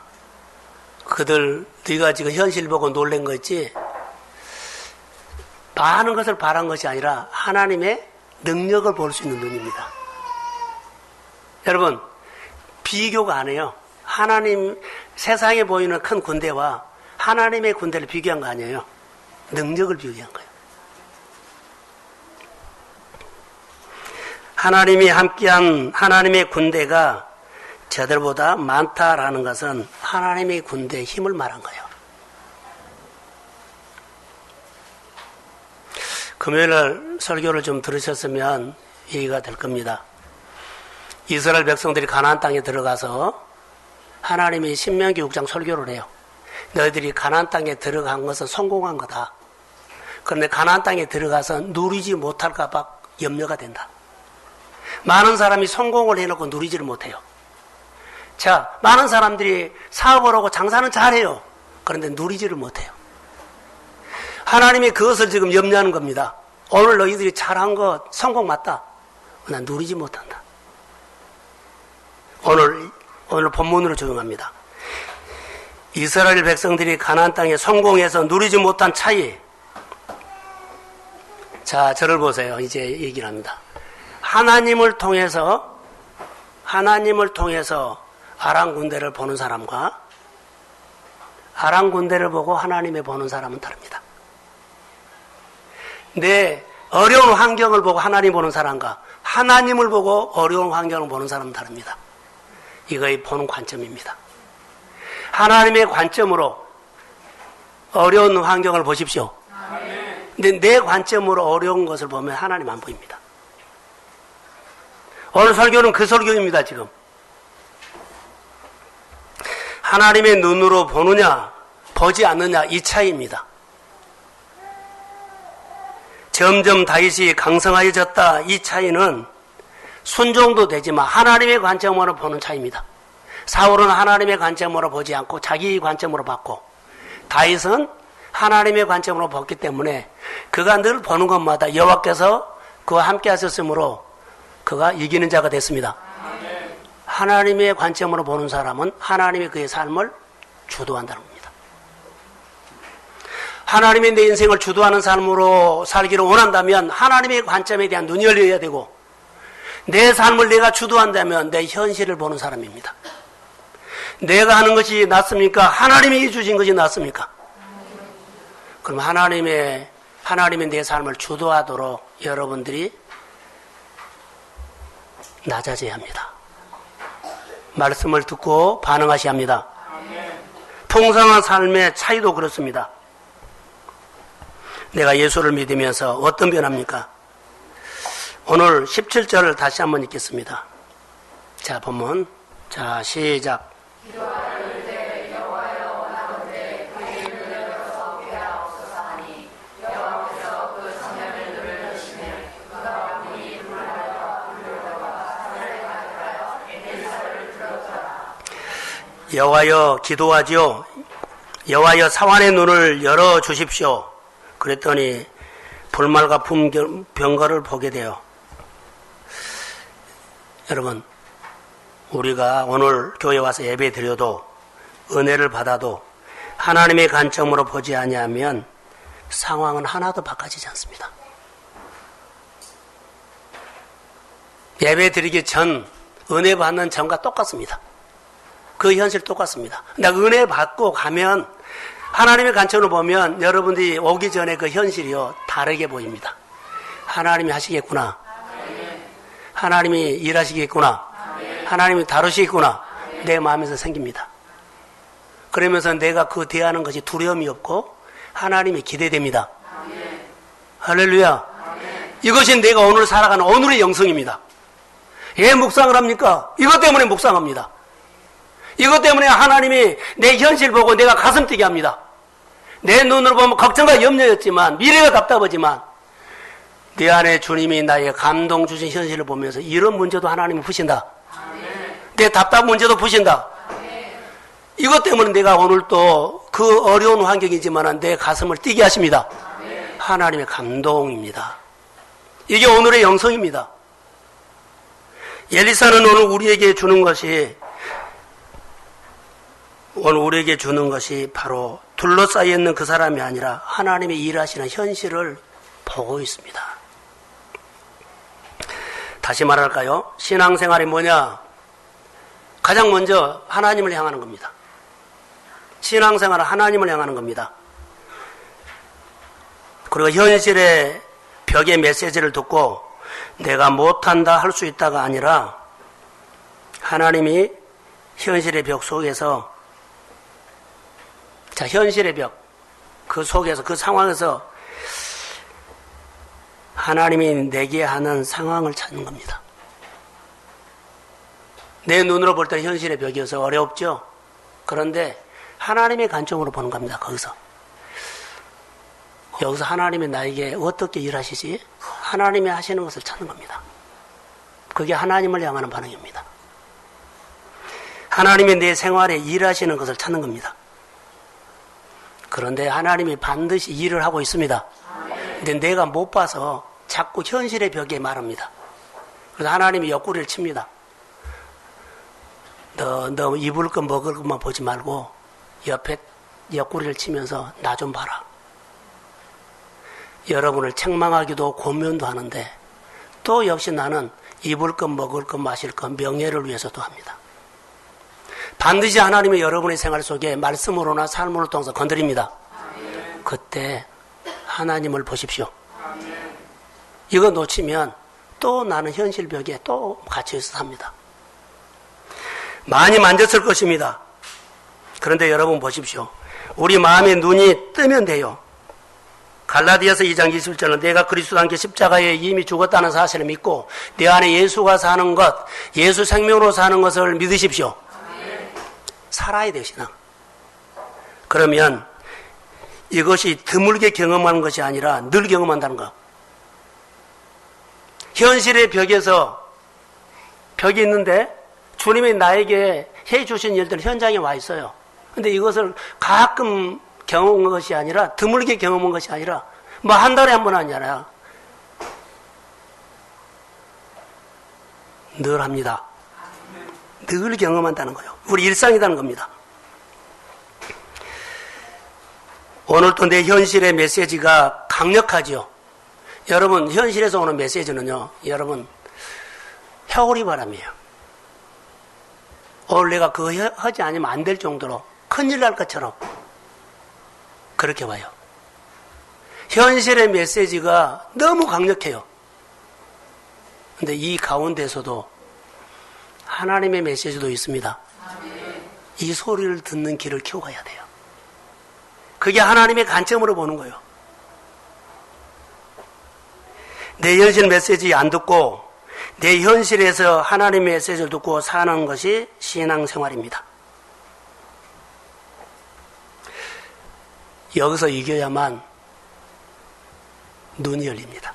그들 네가 지금 현실 보고 놀란 거 있지? 많은 것을 바란 것이 아니라 하나님의 능력을 볼 수 있는 눈입니다. 여러분, 비교가 안 해요. 하나님, 세상에 보이는 큰 군대와 하나님의 군대를 비교한 거 아니에요. 능력을 비교한 거예요. 하나님이 함께한 하나님의 군대가 저들보다 많다라는 것은 하나님의 군대의 힘을 말한 거예요. 금요일날 설교를 좀 들으셨으면 이해가 될 겁니다. 이스라엘 백성들이 가나안 땅에 들어가서 하나님이 신명기 6장 설교를 해요. 너희들이 가나안 땅에 들어간 것은 성공한 거다. 그런데 가나안 땅에 들어가서 누리지 못할까 봐 염려가 된다. 많은 사람이 성공을 해놓고 누리지를 못해요. 자, 많은 사람들이 사업을 하고 장사는 잘해요. 그런데 누리지를 못해요. 하나님이 그것을 지금 염려하는 겁니다. 오늘 너희들이 잘한 거 성공 맞다. 난 누리지 못한다. 오늘 본문으로 적용합니다. 이스라엘 백성들이 가나안 땅에 성공해서 누리지 못한 차이. 자, 저를 보세요. 이제 얘기를 합니다. 하나님을 통해서 아람 군대를 보는 사람과 아람 군대를 보고 하나님을 보는 사람은 다릅니다. 내 어려운 환경을 보고 하나님 보는 사람과 하나님을 보고 어려운 환경을 보는 사람은 다릅니다. 이거의 보는 관점입니다. 하나님의 관점으로 어려운 환경을 보십시오. 근데 내 관점으로 어려운 것을 보면 하나님 안 보입니다. 오늘 설교는 그 설교입니다. 지금 하나님의 눈으로 보느냐 보지 않느냐 이 차이입니다. 점점 다윗이 강성하여졌다. 이 차이는 순종도 되지만 하나님의 관점으로 보는 차이입니다. 사울은 하나님의 관점으로 보지 않고 자기 관점으로 봤고 다윗은 하나님의 관점으로 봤기 때문에 그가 늘 보는 것마다 여호와께서 그와 함께 하셨으므로 그가 이기는 자가 됐습니다. 하나님의 관점으로 보는 사람은 하나님이 그의 삶을 주도한다는 겁니다. 하나님이 내 인생을 주도하는 삶으로 살기를 원한다면 하나님의 관점에 대한 눈이 열려야 되고 내 삶을 내가 주도한다면 내 현실을 보는 사람입니다. 내가 하는 것이 낫습니까? 하나님이 주신 것이 낫습니까? 그럼 하나님의 내 삶을 주도하도록 여러분들이 낮아져야 합니다. 말씀을 듣고 반응하셔야 합니다. 통상한 삶의 차이도 그렇습니다. 내가 예수를 믿으면서 어떤 변화입니까? 오늘 17절을 다시 한번 읽겠습니다. 자, 본문. 자, 시작. 여호와여 기도하지요. 여호와여 사환의 눈을 열어 주십시오. 그랬더니 불말과 병거를 보게 돼요. 여러분, 우리가 오늘 교회 와서 예배 드려도 은혜를 받아도 하나님의 관점으로 보지 아니하면 상황은 하나도 바꿔지지 않습니다. 예배 드리기 전 은혜 받는 전과 똑같습니다. 그 현실 똑같습니다. 근데 은혜 받고 가면 하나님의 관점으로 보면 여러분들이 오기 전에 그 현실이요 다르게 보입니다. 하나님이 하시겠구나. 하나님이 일하시겠구나. 하나님이 다루시겠구나. 내 마음에서 생깁니다. 그러면서 내가 그 대하는 것이 두려움이 없고 하나님이 기대됩니다. 할렐루야. 이것이 내가 오늘 살아가는 오늘의 영성입니다. 왜 묵상을 합니까? 이것 때문에 묵상합니다. 이것 때문에 하나님이 내 현실 보고 내가 가슴 뛰게 합니다. 내 눈으로 보면 걱정과 염려였지만 미래가 답답하지만 내 안에 주님이 나의 감동 주신 현실을 보면서 이런 문제도 하나님이 푸신다. 내 답답한 문제도 푸신다. 이것 때문에 내가 오늘 또 그 어려운 환경이지만 내 가슴을 뛰게 하십니다. 하나님의 감동입니다. 이게 오늘의 영성입니다. 엘리사는 오늘 우리에게 주는 것이 바로 둘러싸여 있는 그 사람이 아니라 하나님이 일하시는 현실을 보고 있습니다. 다시 말할까요? 신앙생활이 뭐냐? 가장 먼저 하나님을 향하는 겁니다. 신앙생활은 하나님을 향하는 겁니다. 그리고 현실의 벽의 메시지를 듣고 내가 못한다 할 수 있다가 아니라 하나님이 현실의 벽 속에서 현실의 벽, 그 속에서, 그 상황에서 하나님이 내게 하는 상황을 찾는 겁니다. 내 눈으로 볼 때 현실의 벽이어서 어렵죠? 그런데 하나님의 관점으로 보는 겁니다, 거기서. 여기서 하나님이 나에게 어떻게 일하시지? 하나님이 하시는 것을 찾는 겁니다. 그게 하나님을 향하는 반응입니다. 하나님이 내 생활에 일하시는 것을 찾는 겁니다. 그런데 하나님이 반드시 일을 하고 있습니다. 근데 내가 못 봐서 자꾸 현실의 벽에 말합니다. 그래서 하나님이 옆구리를 칩니다. 너 입을 것 먹을 것만 보지 말고 옆에 옆구리를 치면서 나 좀 봐라. 여러분을 책망하기도 고면도 하는데 또 역시 나는 입을 것 먹을 것 마실 것 명예를 위해서도 합니다. 반드시 하나님이 여러분의 생활 속에 말씀으로나 삶으로 통해서 건드립니다. 그때 하나님을 보십시오. 이거 놓치면 또 나는 현실 벽에 또 갇혀있어 삽니다. 많이 만졌을 것입니다. 그런데 여러분 보십시오. 우리 마음의 눈이 뜨면 돼요. 갈라디아서 2장 21절은 내가 그리스도와 함께 십자가에 이미 죽었다는 사실을 믿고 내 안에 예수가 사는 것, 예수 생명으로 사는 것을 믿으십시오. 살아야 돼요, 신앙. 그러면 이것이 드물게 경험하는 것이 아니라 늘 경험한다는 거. 현실의 벽에서 벽이 있는데 주님이 나에게 해주신 일들 현장에 와 있어요. 근데 이것을 가끔 경험한 것이 아니라 드물게 경험한 것이 아니라 뭐 한 달에 한 번 아니라 늘 합니다. 늘 경험한다는 거예요. 우리 일상이라는 겁니다. 오늘도 내 현실의 메시지가 강력하지요. 여러분 현실에서 오는 메시지는요. 여러분 회오리 바람이에요. 오늘 내가 그거 하지 않으면 안 될 정도로 큰일 날 것처럼 그렇게 와요. 현실의 메시지가 너무 강력해요. 근데 이 가운데서도 하나님의 메시지도 있습니다. 이 소리를 듣는 귀를 키워가야 돼요. 그게 하나님의 관점으로 보는 거예요. 내 현실 메시지 안 듣고 내 현실에서 하나님의 메시지를 듣고 사는 것이 신앙생활입니다. 여기서 이겨야만 눈이 열립니다.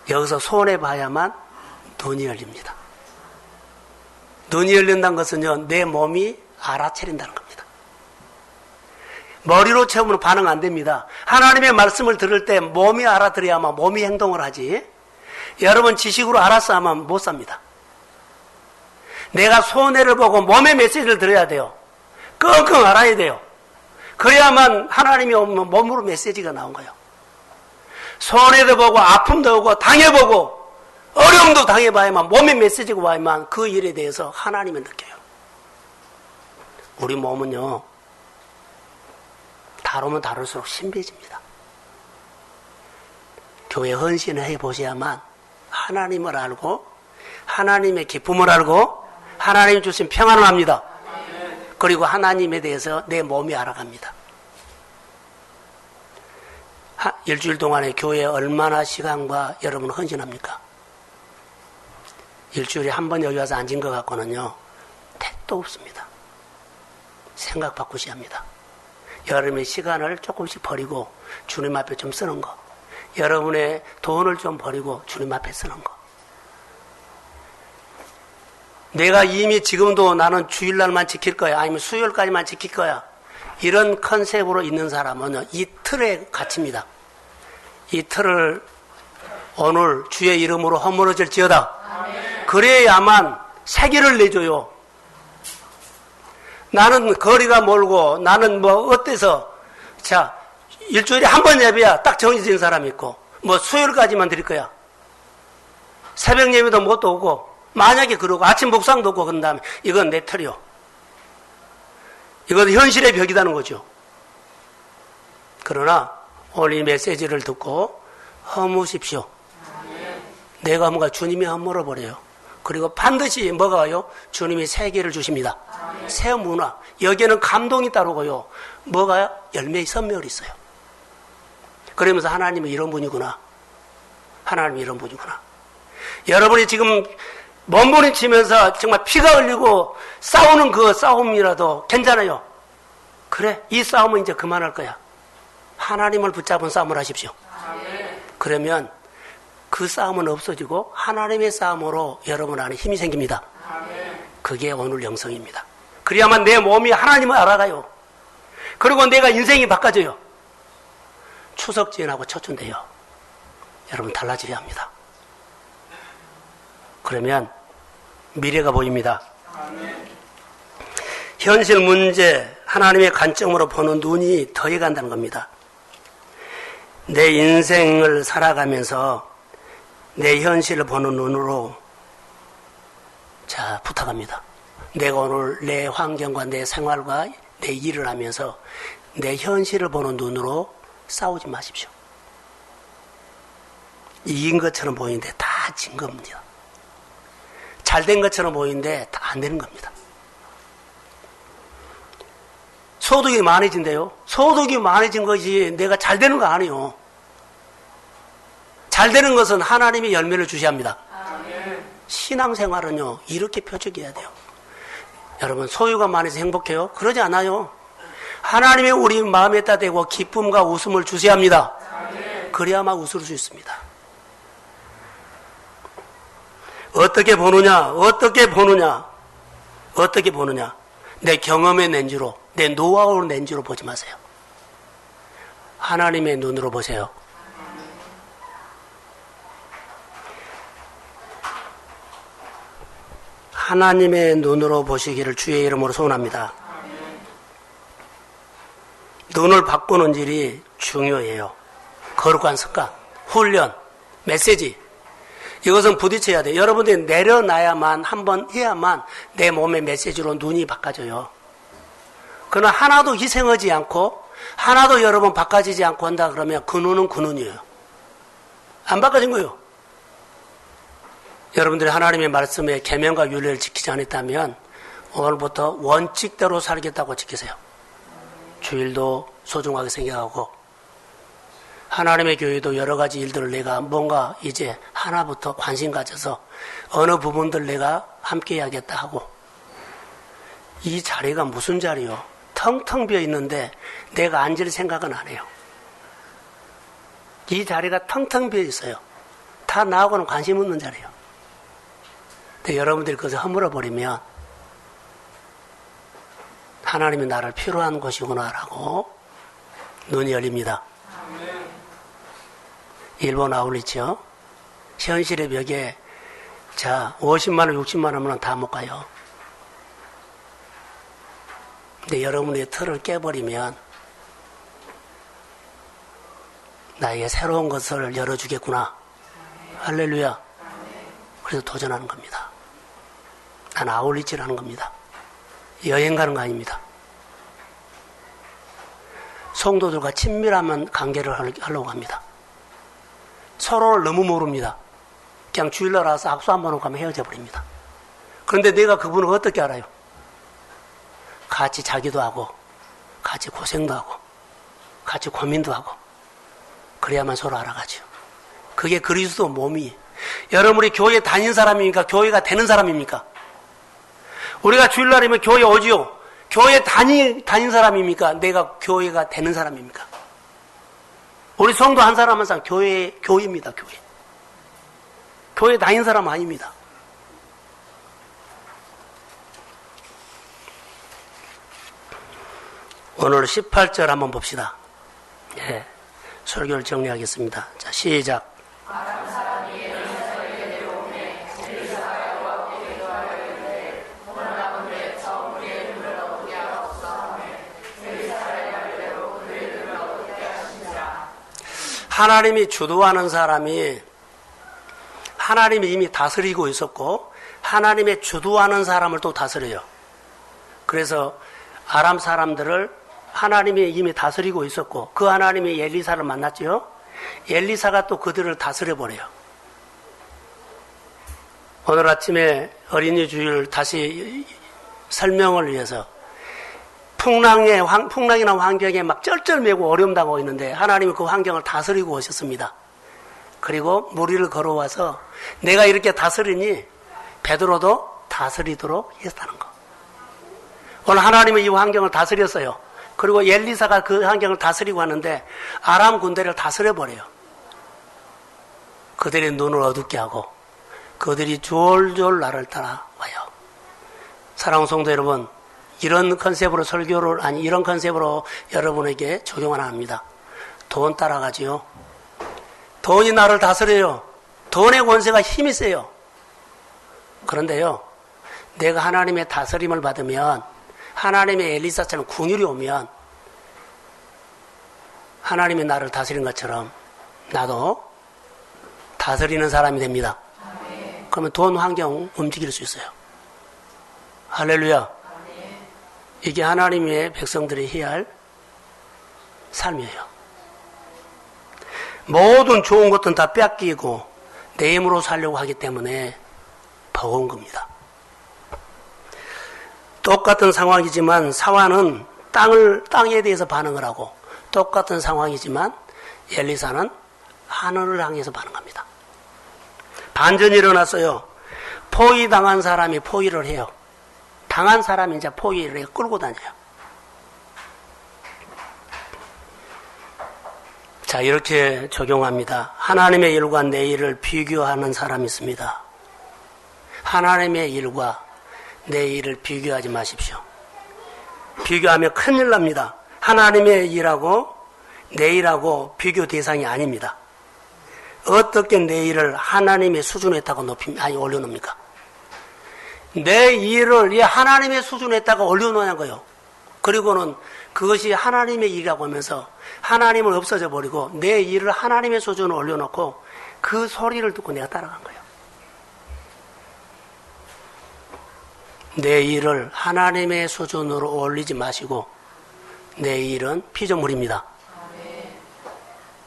여기서 손해봐야만 눈이 열립니다. 눈이 열린다는 것은요, 내 몸이 알아차린다는 겁니다. 머리로 채우면 반응 안 됩니다. 하나님의 말씀을 들을 때 몸이 알아들어야만 몸이 행동을 하지. 여러분 지식으로 알아서 하면 못 삽니다. 내가 손해를 보고 몸의 메시지를 들어야 돼요. 끙끙 알아야 돼요. 그래야만 하나님이 오면 몸으로 메시지가 나온 거예요. 손해도 보고 아픔도 오고 당해보고 어려움도 당해봐야만 몸의 메시지가 와야만 그 일에 대해서 하나님을 느껴요. 우리 몸은요, 다루면 다룰수록 신비해집니다. 교회 헌신을 해보셔야만 하나님을 알고 하나님의 기쁨을 알고 하나님 주신 평안을 합니다. 그리고 하나님에 대해서 내 몸이 알아갑니다. 일주일 동안에 교회에 얼마나 시간과 여러분 헌신합니까? 일주일에 한 번 여기 와서 앉은 것 갖고는요, 택도 없습니다. 생각 바꾸셔야 합니다. 여러분의 시간을 조금씩 버리고 주님 앞에 좀 쓰는 거, 여러분의 돈을 좀 버리고 주님 앞에 쓰는 거. 내가 이미 지금도 나는 주일날만 지킬 거야, 아니면 수요일까지만 지킬 거야, 이런 컨셉으로 있는 사람은 이 틀에 갇힙니다. 이 틀을 오늘 주의 이름으로 허물어질지어다. 그래야만 세계를 내줘요. 나는 거리가 멀고 나는 뭐 어때서, 자, 일주일에 한 번 예배야 딱 정해진 사람이 있고, 뭐 수요일까지만 드릴 거야. 새벽 예배도 못 오고, 만약에 그러고 아침 목상도 없고 그런 다음에 이건 내 틀이요. 이건 현실의 벽이라는 거죠. 그러나 오늘 이 메시지를 듣고 허무십시오. 내가 뭔가 주님이 허물어버려요. 그리고 반드시 뭐가 와요? 주님이 새 기회를 주십니다. 새 문화. 여기에는 감동이 따르고요. 뭐가 열매의 선멸이 있어요. 그러면서 하나님은 이런 분이구나. 하나님이 이런 분이구나. 여러분이 지금 몸부림치면서 정말 피가 흘리고 싸우는 그 싸움이라도 괜찮아요. 그래, 이 싸움은 이제 그만할 거야. 하나님을 붙잡은 싸움을 하십시오. 그러면 그 싸움은 없어지고 하나님의 싸움으로 여러분 안에 힘이 생깁니다. 그게 오늘 영성입니다. 그래야만 내 몸이 하나님을 알아가요. 그리고 내가 인생이 바꿔져요. 추석 지연하고 초춘돼요. 여러분 달라져야 합니다. 그러면 미래가 보입니다. 현실 문제 하나님의 관점으로 보는 눈이 더해간다는 겁니다. 내 인생을 살아가면서 내 현실을 보는 눈으로, 자, 부탁합니다. 내가 오늘 내 환경과 내 생활과 내 일을 하면서 내 현실을 보는 눈으로 싸우지 마십시오. 이긴 것처럼 보이는데 다 진 겁니다. 잘된 것처럼 보이는데 다 안 되는 겁니다. 소득이 많아진대요. 소득이 많아진 것이 내가 잘 되는 거 아니에요. 잘 되는 것은 하나님이 열매를 주셔야 합니다. 신앙생활은요, 이렇게 표적해야 돼요. 여러분, 소유가 많아서 행복해요? 그러지 않아요. 하나님이 우리 마음에다 대고 기쁨과 웃음을 주셔야 합니다. 그래야만 웃을 수 있습니다. 어떻게 보느냐? 어떻게 보느냐? 어떻게 보느냐? 내 경험의 렌즈로, 내 노하우 렌즈로 보지 마세요. 하나님의 눈으로 보세요. 하나님의 눈으로 보시기를 주의 이름으로 소원합니다. 눈을 바꾸는 일이 중요해요. 거룩한 습관, 훈련, 메시지. 이것은 부딪혀야 돼요. 여러분들이 내려놔야만, 한번 해야만 내 몸의 메시지로 눈이 바꿔져요. 그러나 하나도 희생하지 않고 하나도 여러분 바꿔지지 않고 한다 그러면 그 눈은 그 눈이에요. 안 바꿔진 거예요. 여러분들이 하나님의 말씀에 계명과 윤례를 지키지 않았다면 오늘부터 원칙대로 살겠다고 지키세요. 주일도 소중하게 생각하고 하나님의 교회도 여러 가지 일들을 내가 뭔가 이제 하나부터 관심 가져서 어느 부분들 내가 함께 해야겠다 하고 이 자리가 무슨 자리요? 텅텅 비어 있는데 내가 앉을 생각은 안 해요. 이 자리가 텅텅 비어 있어요. 다 나하고는 관심 없는 자리예요. 근데 여러분들이 그것을 허물어 버리면 하나님이 나를 필요한 것이구나라고 눈이 열립니다. 일본 아울리죠. 현실의 벽에 자 50만 원, 60만 원은 다 못 가요. 근데 여러분의 틀을 깨버리면 나에게 새로운 것을 열어주겠구나. 할렐루야. 그래서 도전하는 겁니다. 난 아울리치라는 겁니다. 여행 가는 거 아닙니다. 성도들과 친밀한 관계를 하려고 합니다. 서로를 너무 모릅니다. 그냥 주일날 와서 악수 한번 하고 가면 헤어져 버립니다. 그런데 내가 그분을 어떻게 알아요? 같이 자기도 하고 같이 고생도 하고 같이 고민도 하고 그래야만 서로 알아가죠. 그게 그리스도 몸이. 여러분 우리 교회 다닌 사람입니까? 교회가 되는 사람입니까? 우리가 주일날이면 교회 오지요. 교회 다닌 사람입니까? 내가 교회가 되는 사람입니까? 우리 성도 한 사람 한 사람 교회입니다. 교회. 교회 다닌 사람 아닙니다. 오늘 18절 한번 봅시다. 예, 설교를 정리하겠습니다. 자, 시작. 하나님이 주도하는 사람이 하나님이 이미 다스리고 있었고 하나님의 주도하는 사람을 또 다스려요. 그래서 아람 사람들을 하나님이 이미 다스리고 있었고 그 하나님이 엘리사를 만났죠. 엘리사가 또 그들을 다스려버려요. 오늘 아침에 어린이 주일 다시 설명을 위해서 풍랑이나 환경에 막 쩔쩔매고 어려움 당하고 있는데 하나님이 그 환경을 다스리고 오셨습니다. 그리고 무리를 걸어와서 내가 이렇게 다스리니 베드로도 다스리도록 했다는 거. 오늘 하나님은 이 환경을 다스렸어요. 그리고 엘리사가 그 환경을 다스리고 하는데 아람 군대를 다스려버려요. 그들의 눈을 어둡게 하고 그들이 졸졸 나를 따라와요. 사랑하는 성도 여러분, 이런 컨셉으로 이런 컨셉으로 여러분에게 적용을 합니다. 돈 따라가지요. 돈이 나를 다스려요. 돈의 권세가 힘이 세요. 그런데요, 내가 하나님의 다스림을 받으면 하나님의 엘리사처럼 궁율이 오면 하나님이 나를 다스린 것처럼 나도 다스리는 사람이 됩니다. 그러면 돈 환경 움직일 수 있어요. 할렐루야. 이게 하나님의 백성들이 해야 할 삶이에요. 모든 좋은 것들은 다 뺏기고 내 힘으로 살려고 하기 때문에 버거운 겁니다. 똑같은 상황이지만 사환은 땅에 대해서 반응을 하고 똑같은 상황이지만 엘리사는 하늘을 향해서 반응합니다. 반전이 일어났어요. 포위당한 사람이 포위를 해요. 당한 사람이 이제 포위를 해서 끌고 다녀요. 자, 이렇게 적용합니다. 하나님의 일과 내 일을 비교하는 사람이 있습니다. 하나님의 일과 내 일을 비교하지 마십시오. 비교하면 큰일 납니다. 하나님의 일하고 내 일하고 비교 대상이 아닙니다. 어떻게 내 일을 하나님의 수준에다가 올려놓습니까? 내 일을 하나님의 수준에다가 올려놓냐고요. 그리고는 그것이 하나님의 일이라고 하면서 하나님은 없어져 버리고 내 일을 하나님의 수준에 올려놓고 그 소리를 듣고 내가 따라간 거예요. 내 일을 하나님의 수준으로 올리지 마시고 내 일은 피조물입니다.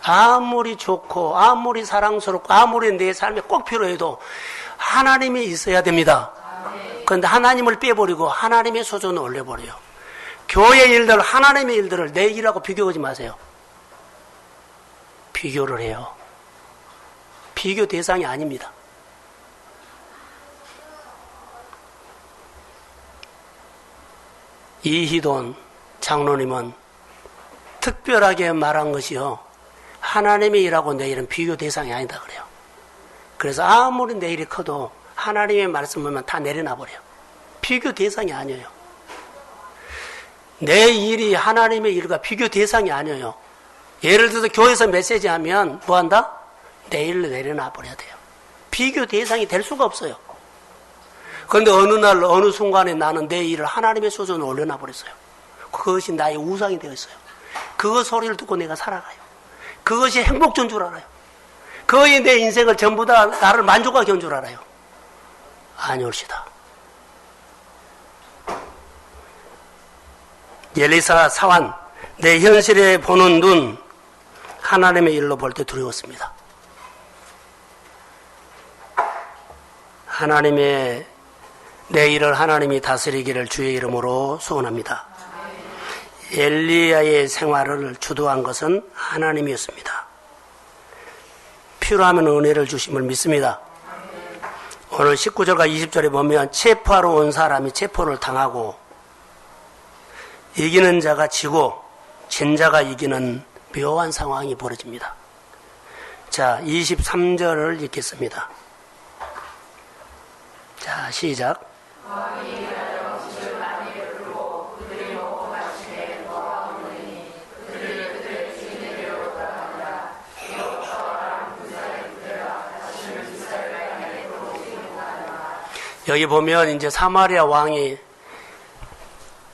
아무리 좋고 아무리 사랑스럽고 아무리 내 삶에 꼭 필요해도 하나님이 있어야 됩니다. 그런데 하나님을 빼버리고 하나님의 수준을 올려버려요. 교회 일들, 하나님의 일들을 내 일하고 비교하지 마세요. 비교를 해요. 비교 대상이 아닙니다. 이희돈 장로님은 특별하게 말한 것이요, 하나님의 일하고 내 일은 비교 대상이 아니다 그래요. 그래서 아무리 내 일이 커도 하나님의 말씀을 다 내려놔버려요. 비교 대상이 아니에요. 내 일이 하나님의 일과 비교 대상이 아니에요. 예를 들어서 교회에서 메시지 하면 뭐한다? 내 일을 내려놔버려야 돼요. 비교 대상이 될 수가 없어요. 그런데 어느 날 어느 순간에 나는 내 일을 하나님의 수준으로 올려놔버렸어요. 그것이 나의 우상이 되었어요. 그 소리를 듣고 내가 살아가요. 그것이 행복전 줄 알아요. 그것이 내 인생을 전부 다 나를 만족하게 한 줄 알아요. 아니올시다. 엘리사 사환, 내 현실에 보는 눈, 하나님의 일로 볼 때 두려웠습니다. 하나님의 내 일을 하나님이 다스리기를 주의 이름으로 소원합니다. 엘리야의 생활을 주도한 것은 하나님이었습니다. 필요하면 은혜를 주심을 믿습니다. 오늘 19절과 20절에 보면 체포하러 온 사람이 체포를 당하고 이기는 자가 지고 진 자가 이기는 묘한 상황이 벌어집니다. 자, 23절을 읽겠습니다. 자, 시작. 여기 보면 이제 사마리아 왕이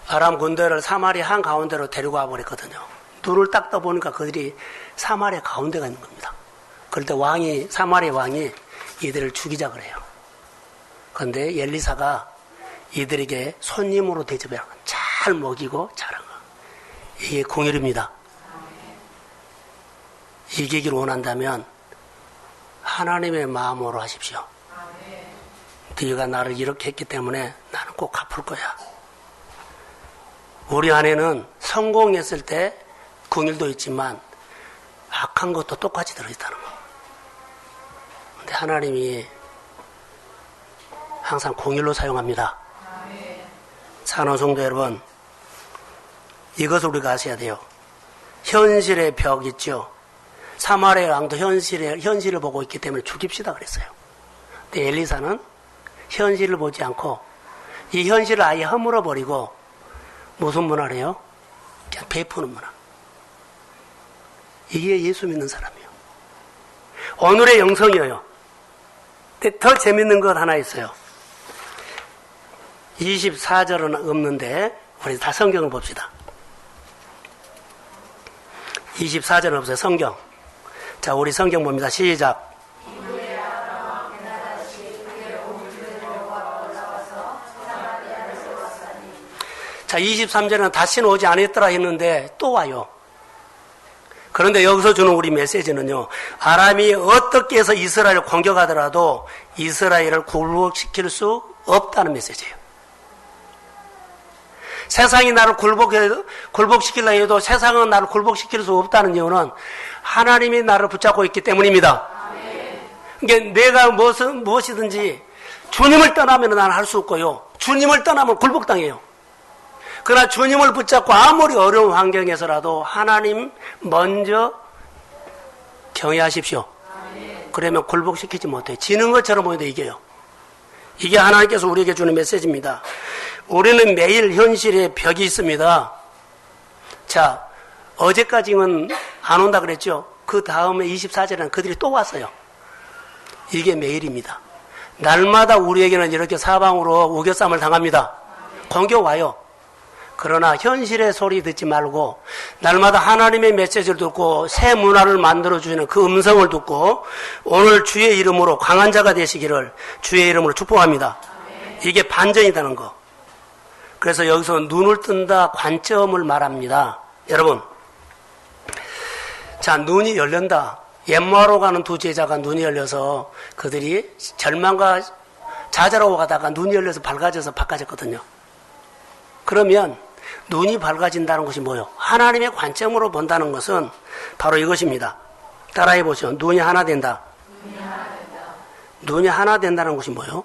아람 군대를 사마리아 한 가운데로 데리고 와버렸거든요. 눈을 딱 떠보니까 그들이 사마리아 가운데가 있는 겁니다. 그럴 때 사마리아 왕이 이들을 죽이자 그래요. 그런데 엘리사가 이들에게 손님으로 대접해서 잘 먹이고 잘한 거. 이게 공일입니다. 이기기를 원한다면 하나님의 마음으로 하십시오. 네가 나를 이렇게 했기 때문에 나는 꼭 갚을 거야. 우리 안에는 성공했을 때 궁일도 있지만 악한 것도 똑같이 들어있다는 거. 근데 하나님이 항상 공일로 사용합니다. 사랑하는 성도 여러분, 이것을 우리가 아셔야 돼요. 현실의 벽 있죠. 사마리아 왕도 현실을 보고 있기 때문에 죽입시다 그랬어요. 근데 엘리사는 현실을 보지 않고 이 현실을 아예 허물어 버리고 무슨 문화를 해요? 그냥 베푸는 문화. 이게 예수 믿는 사람이에요. 오늘의 영성이에요. 근데 더 재밌는 것 하나 있어요. 24절은 없는데 우리 다 성경을 봅시다. 24절은 없어요. 성경. 자, 우리 성경 봅니다. 시작. 자, 23절은 다시는 오지 않았더라 했는데 또 와요. 그런데 여기서 주는 우리 메시지는요, 아람이 어떻게 해서 이스라엘을 공격하더라도 이스라엘을 굴복시킬 수 없다는 메시지예요. 세상이 나를 굴복시키려 해도 세상은 나를 굴복시킬 수 없다는 이유는 하나님이 나를 붙잡고 있기 때문입니다. 그러니까 내가 무엇이든지 주님을 떠나면 나는 할 수 없고요, 주님을 떠나면 굴복당해요. 그러나 주님을 붙잡고 아무리 어려운 환경에서라도 하나님 먼저 경외하십시오. 그러면 굴복시키지 못해요. 지는 것처럼 보여도 이겨요. 이게 하나님께서 우리에게 주는 메시지입니다. 우리는 매일 현실에 벽이 있습니다. 자, 어제까지는 안 온다 그랬죠. 그 다음에 24절에는 그들이 또 왔어요. 이게 매일입니다. 날마다 우리에게는 이렇게 사방으로 우겨쌈을 당합니다. 공격 와요. 그러나 현실의 소리 듣지 말고 날마다 하나님의 메시지를 듣고 새 문화를 만들어주시는 그 음성을 듣고 오늘 주의 이름으로 강한 자가 되시기를 주의 이름으로 축복합니다. 이게 반전이라는 거. 그래서 여기서 눈을 뜬다 관점을 말합니다. 여러분, 자, 눈이 열린다. 엠마오로 가는 두 제자가 눈이 열려서 그들이 절망과 좌절하고 가다가 눈이 열려서 밝아져서 바꿔졌거든요. 그러면 눈이 밝아진다는 것이 뭐예요? 하나님의 관점으로 본다는 것은 바로 이것입니다. 따라해 보시죠. 눈이 하나 된다. 눈이 하나 된다는 것이 뭐예요?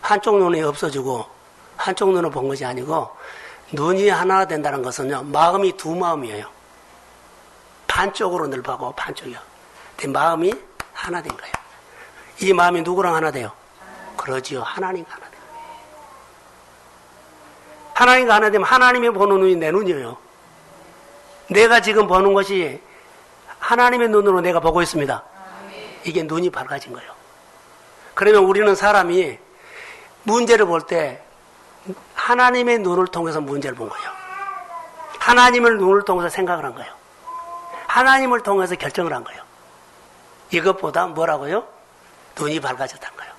한쪽 눈이 없어지고 한쪽 눈을 본 것이 아니고, 눈이 하나 된다는 것은요, 마음이 두 마음이에요. 반쪽으로 넓어가고 반쪽이요. 마음이 하나 된 거예요. 이 마음이 누구랑 하나 돼요? 그러지요. 하나님과 하나 돼요. 하나님과 하나 되면 하나님이 보는 눈이 내 눈이에요. 내가 지금 보는 것이 하나님의 눈으로 내가 보고 있습니다. 이게 눈이 밝아진 거예요. 그러면 우리는 사람이 문제를 볼 때 하나님의 눈을 통해서 문제를 본 거예요. 하나님을 눈을 통해서 생각을 한 거예요. 하나님을 통해서 결정을 한 거예요. 이것보다 뭐라고요? 눈이 밝아졌다는 거예요.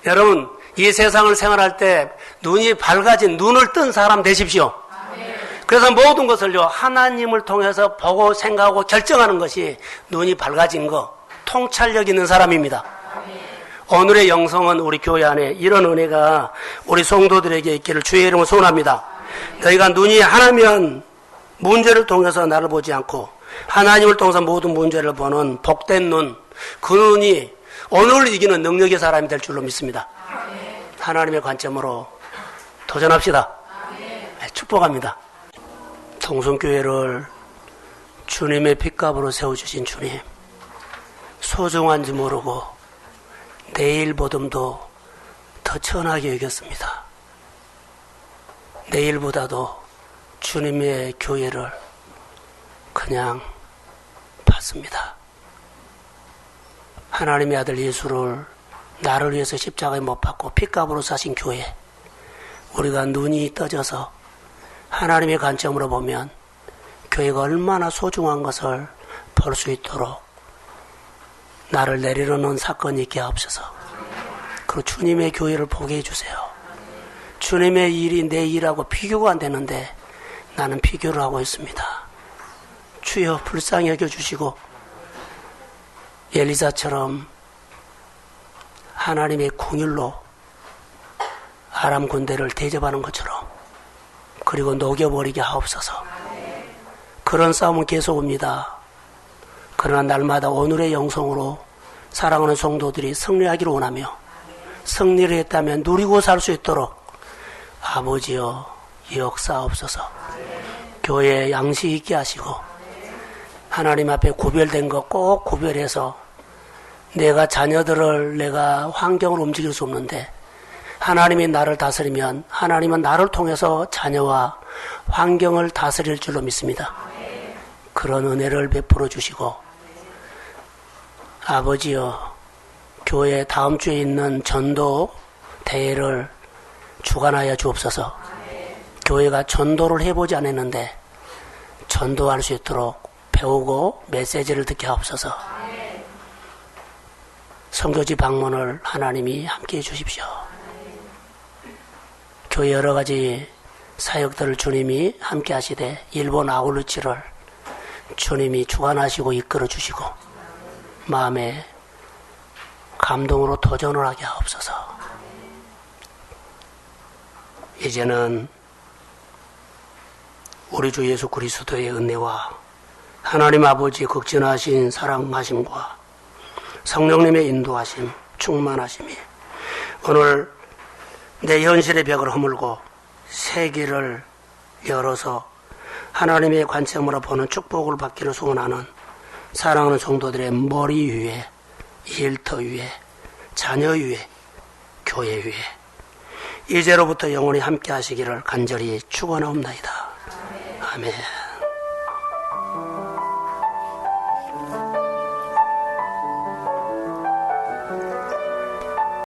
여러분, 이 세상을 생활할 때 눈이 밝아진, 눈을 뜬 사람 되십시오. 그래서 모든 것을요, 하나님을 통해서 보고 생각하고 결정하는 것이 눈이 밝아진 거, 통찰력 있는 사람입니다. 오늘의 영성은 우리 교회 안에 이런 은혜가 우리 성도들에게 있기를 주의 이름으로 소원합니다. 너희가 눈이 하나면 문제를 통해서 나를 보지 않고 하나님을 통해서 모든 문제를 보는 복된 눈, 그 눈이 오늘을 이기는 능력의 사람이 될 줄로 믿습니다. 하나님의 관점으로 도전합시다. 축복합니다. 동성교회를 주님의 핏값으로 세워주신 주님, 소중한지 모르고 내일보듬도 더 천하게 여겼습니다. 내일보다도 주님의 교회를 그냥 봤습니다. 하나님의 아들 예수를 나를 위해서 십자가에 못 박고 핏값으로 사신 교회, 우리가 눈이 떠져서 하나님의 관점으로 보면 교회가 얼마나 소중한 것을 볼 수 있도록 나를 내려놓는 사건이 있게 하옵소서. 그리고 주님의 교회를 보게 해주세요. 주님의 일이 내 일하고 비교가 안 되는데 나는 비교를 하고 있습니다. 주여 불쌍히 여겨주시고 엘리사처럼 하나님의 궁율로 아람 군대를 대접하는 것처럼 그리고 녹여버리게 하옵소서. 그런 싸움은 계속 옵니다. 그러나 날마다 오늘의 영성으로 사랑하는 성도들이 승리하기를 원하며 승리를 했다면 누리고 살 수 있도록 아버지여 역사옵소서. 교회에 양식 있게 하시고 하나님 앞에 구별된 것 꼭 구별해서 내가 자녀들을 내가 환경을 움직일 수 없는데 하나님이 나를 다스리면 하나님은 나를 통해서 자녀와 환경을 다스릴 줄로 믿습니다. 그런 은혜를 베풀어 주시고 아버지여 교회 다음 주에 있는 전도 대회를 주관하여 주옵소서. 교회가 전도를 해보지 않았는데 전도할 수 있도록 배우고 메시지를 듣게 하옵소서. 선교지 방문을 하나님이 함께해 주십시오. 교회 여러 가지 사역들을 주님이 함께 하시되 일본 아울루치를 주님이 주관하시고 이끌어 주시고 마음에 감동으로 도전을 하게 하옵소서. 이제는 우리 주 예수 그리스도의 은혜와 하나님 아버지의 극진하신 사랑하심과 성령님의 인도하심, 충만하심이 오늘 내 현실의 벽을 허물고 새 길을 열어서 하나님의 관점으로 보는 축복을 받기를 소원하는 사랑하는 성도들의 머리 위에, 일터 위에, 자녀 위에, 교회 위에 이제로부터 영원히 함께 하시기를 간절히 축원하옵나이다. 아멘.